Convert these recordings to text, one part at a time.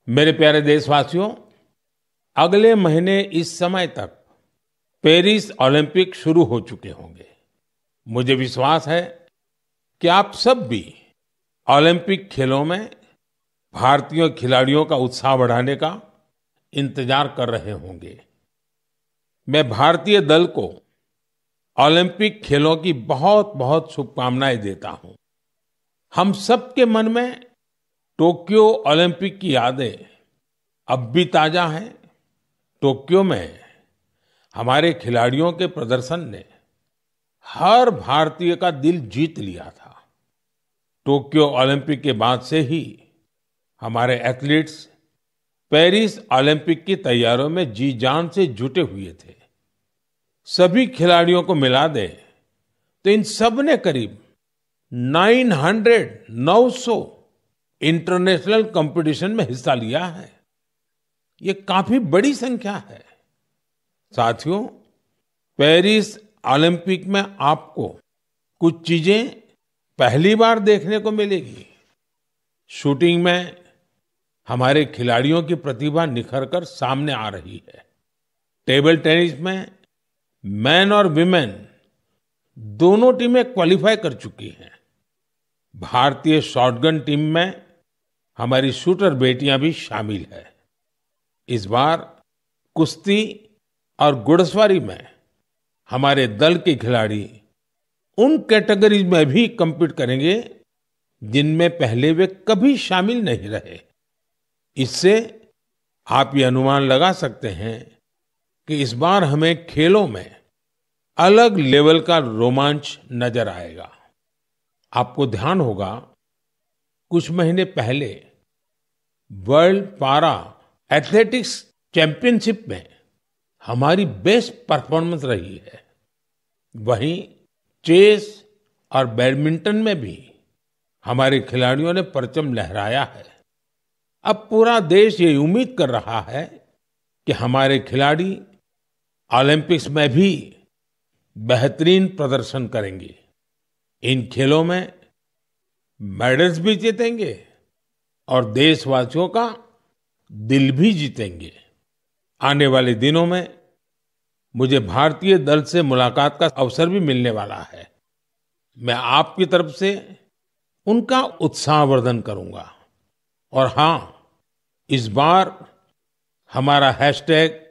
मेरे प्यारे देशवासियों, अगले महीने इस समय तक पेरिस ओलंपिक शुरू हो चुके होंगे। मुझे विश्वास है कि आप सब भी ओलंपिक खेलों में भारतीय खिलाड़ियों का उत्साह बढ़ाने का इंतजार कर रहे होंगे। मैं भारतीय दल को ओलंपिक खेलों की बहुत बहुत शुभकामनाएं देता हूं। हम सबके मन में टोक्यो ओलंपिक की यादें अब भी ताजा हैं। टोक्यो में हमारे खिलाड़ियों के प्रदर्शन ने हर भारतीय का दिल जीत लिया था। टोक्यो ओलंपिक के बाद से ही हमारे एथलीट्स पेरिस ओलंपिक की तैयारियों में जी जान से जुटे हुए थे। सभी खिलाड़ियों को मिला दें तो इन सब ने करीब 900 इंटरनेशनल कंपटीशन में हिस्सा लिया है। ये काफी बड़ी संख्या है। साथियों, पेरिस ओलंपिक में आपको कुछ चीजें पहली बार देखने को मिलेगी। शूटिंग में हमारे खिलाड़ियों की प्रतिभा निखर कर सामने आ रही है। टेबल टेनिस में मेन और विमेन दोनों टीमें क्वालिफाई कर चुकी हैं। भारतीय शॉटगन टीम में हमारी शूटर बेटियां भी शामिल है। इस बार कुश्ती और घुड़सवारी में हमारे दल के खिलाड़ी उन कैटेगरीज में भी compete करेंगे जिनमें पहले वे कभी शामिल नहीं रहे। इससे आप ये अनुमान लगा सकते हैं कि इस बार हमें खेलों में अलग लेवल का रोमांच नजर आएगा। आपको ध्यान होगा, कुछ महीने पहले वर्ल्ड पारा एथलेटिक्स चैंपियनशिप में हमारी बेस्ट परफॉर्मेंस रही है। वहीं चेस और बैडमिंटन में भी हमारे खिलाड़ियों ने परचम लहराया है। अब पूरा देश ये उम्मीद कर रहा है कि हमारे खिलाड़ी ओलंपिक्स में भी बेहतरीन प्रदर्शन करेंगे। इन खेलों में मेडल्स भी जीतेंगे और देशवासियों का दिल भी जीतेंगे। आने वाले दिनों में मुझे भारतीय दल से मुलाकात का अवसर भी मिलने वाला है। मैं आपकी तरफ से उनका उत्साहवर्धन करूंगा। और हाँ, इस बार हमारा हैशटैग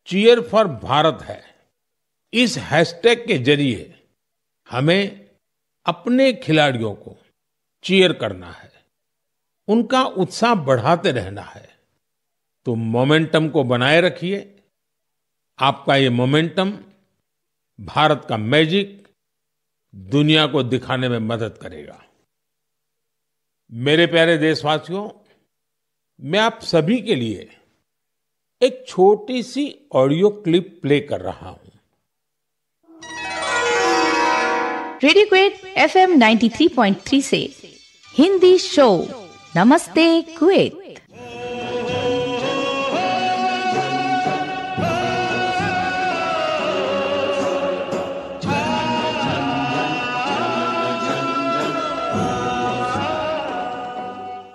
चीयर फॉर भारत है। इस हैशटैग के जरिए हमें अपने खिलाड़ियों को चीयर करना है, उनका उत्साह बढ़ाते रहना है। तो मोमेंटम को बनाए रखिए। आपका ये मोमेंटम भारत का मैजिक दुनिया को दिखाने में मदद करेगा। मेरे प्यारे देशवासियों, मैं आप सभी के लिए एक छोटी सी ऑडियो क्लिप प्ले कर रहा हूं। रेडियो क्वेट FM 93.3 से हिंदी शो नमस्ते कुवैत।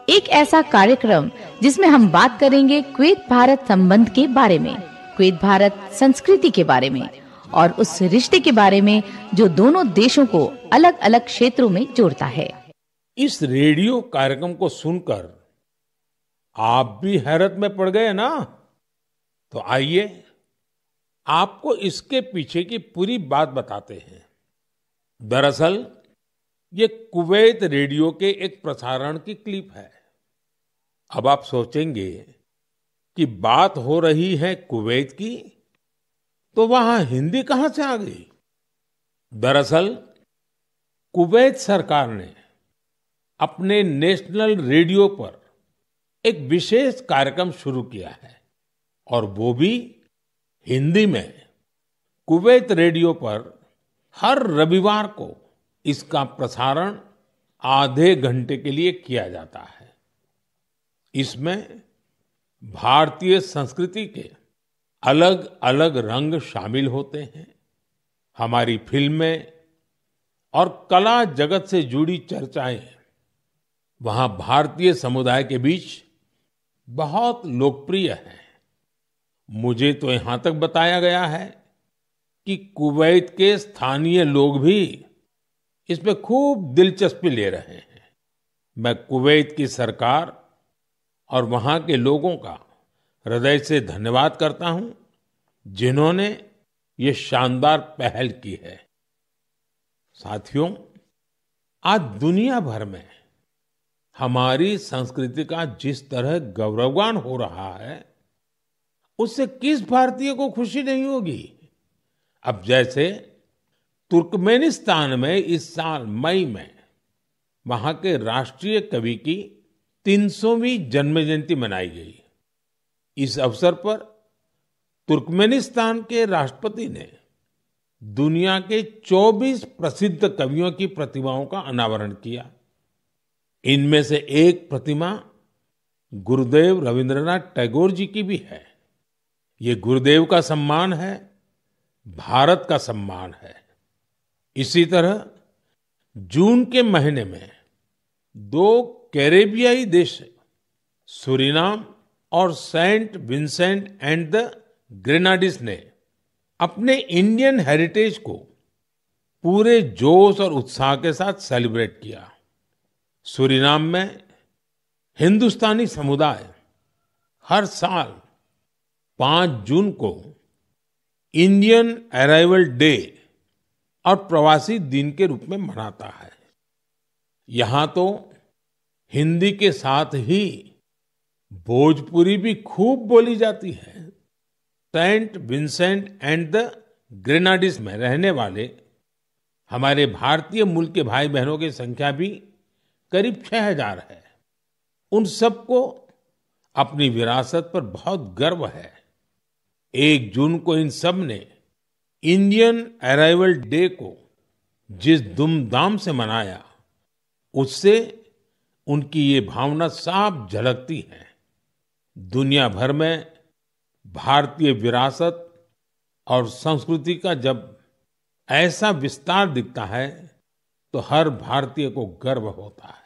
एक ऐसा कार्यक्रम जिसमें हम बात करेंगे कुवैत भारत संबंध के बारे में, कुवैत भारत संस्कृति के बारे में और उस रिश्ते के बारे में जो दोनों देशों को अलग अलग क्षेत्रों में जोड़ता है। इस रेडियो कार्यक्रम को सुनकर आप भी हैरत में पड़ गए ना? तो आइए आपको इसके पीछे की पूरी बात बताते हैं। दरअसल ये कुवैत रेडियो के एक प्रसारण की क्लिप है। अब आप सोचेंगे कि बात हो रही है कुवैत की, तो वहां हिंदी कहां से आ गई? दरअसल कुवैत सरकार ने अपने नेशनल रेडियो पर एक विशेष कार्यक्रम शुरू किया है और वो भी हिंदी में। कुवैत रेडियो पर हर रविवार को इसका प्रसारण आधे घंटे के लिए किया जाता है। इसमें भारतीय संस्कृति के अलग अलग रंग शामिल होते हैं। हमारी फिल्में और कला जगत से जुड़ी चर्चाएं वहां भारतीय समुदाय के बीच बहुत लोकप्रिय हैं। मुझे तो यहाँ तक बताया गया है कि कुवैत के स्थानीय लोग भी इसमें खूब दिलचस्पी ले रहे हैं। मैं कुवैत की सरकार और वहाँ के लोगों का हृदय से धन्यवाद करता हूँ, जिन्होंने ये शानदार पहल की है। साथियों, आज दुनिया भर में हमारी संस्कृति का जिस तरह गौरवगान हो रहा है, उससे किस भारतीय को खुशी नहीं होगी। अब जैसे तुर्कमेनिस्तान में इस साल मई में वहां के राष्ट्रीय कवि की 300वीं जन्म जयंती मनाई गई। इस अवसर पर तुर्कमेनिस्तान के राष्ट्रपति ने दुनिया के 24 प्रसिद्ध कवियों की प्रतिमाओं का अनावरण किया। इनमें से एक प्रतिमा गुरुदेव रविंद्रनाथ टैगोर जी की भी है। ये गुरुदेव का सम्मान है, भारत का सम्मान है। इसी तरह जून के महीने में 2 कैरेबियाई देश सूरीनाम और सेंट विंसेंट एंड द ग्रेनाडीज ने अपने इंडियन हेरिटेज को पूरे जोश और उत्साह के साथ सेलिब्रेट किया। सूरीनाम में हिंदुस्तानी समुदाय हर साल 5 जून को इंडियन अराइवल डे और प्रवासी दिन के रूप में मनाता है। यहाँ तो हिंदी के साथ ही भोजपुरी भी खूब बोली जाती है। सेंट विंसेंट एंड द ग्रेनाडीज में रहने वाले हमारे भारतीय मूल के भाई बहनों की संख्या भी करीब 6000 है। उन सबको अपनी विरासत पर बहुत गर्व है। 1 जून को इन सब ने इंडियन अराइवल डे को जिस धूमधाम से मनाया, उससे उनकी ये भावना साफ झलकती है। दुनिया भर में भारतीय विरासत और संस्कृति का जब ऐसा विस्तार दिखता है, तो हर भारतीय को गर्व होता है।